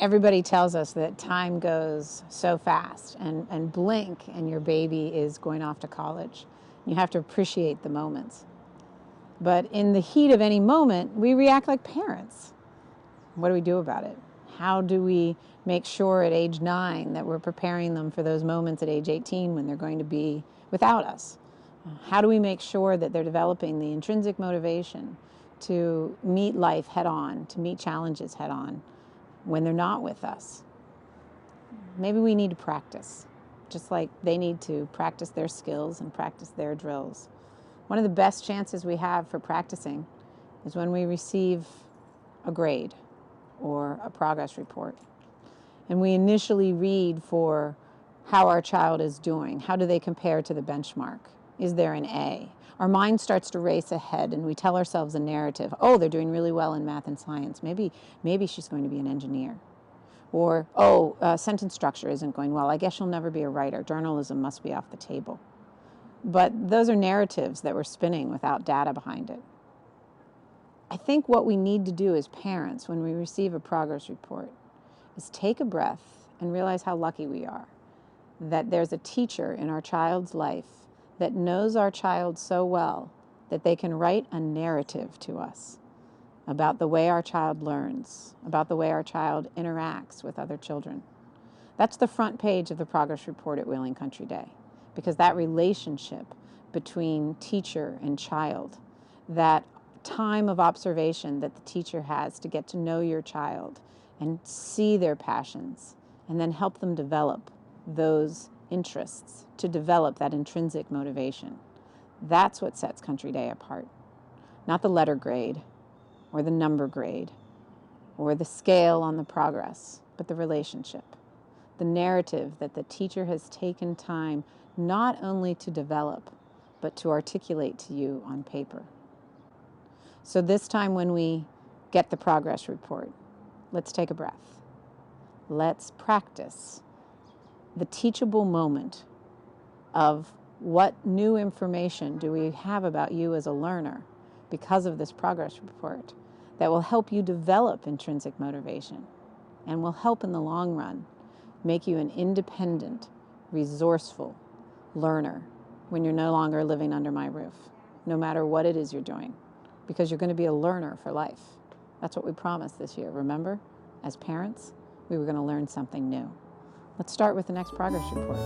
Everybody tells us that time goes so fast, and blink and your baby is going off to college. You have to appreciate the moments. But in the heat of any moment, we react like parents. What do we do about it? How do we make sure at age 9 that we're preparing them for those moments at age 18 when they're going to be without us? How do we make sure that they're developing the intrinsic motivation to meet life head on, to meet challenges head on when they're not with us? Maybe we need to practice, just like they need to practice their skills and practice their drills. One of the best chances we have for practicing is when we receive a grade or a progress report. And we initially read for how our child is doing. How do they compare to the benchmark? Is there an A? Our mind starts to race ahead and we tell ourselves a narrative. Oh, they're doing really well in math and science. Maybe she's going to be an engineer. Or, sentence structure isn't going well. I guess she'll never be a writer. Journalism must be off the table. But those are narratives that we're spinning without data behind it. I think what we need to do as parents when we receive a progress report is take a breath and realize how lucky we are that there's a teacher in our child's life that knows our child so well that they can write a narrative to us about the way our child learns, about the way our child interacts with other children. That's the front page of the progress report at Wheeling Country Day, because that relationship between teacher and child, that time of observation that the teacher has to get to know your child and see their passions and then help them develop those interests, to develop that intrinsic motivation. That's what sets Country Day apart. Not the letter grade or the number grade or the scale on the progress, but the relationship, the narrative that the teacher has taken time not only to develop, but to articulate to you on paper. So this time when we get the progress report, let's take a breath. Let's practice the teachable moment of what new information do we have about you as a learner because of this progress report that will help you develop intrinsic motivation and will help in the long run make you an independent, resourceful learner when you're no longer living under my roof, no matter what it is you're doing, because you're going to be a learner for life. That's what we promised this year, remember? As parents, we were going to learn something new. Let's start with the next progress report.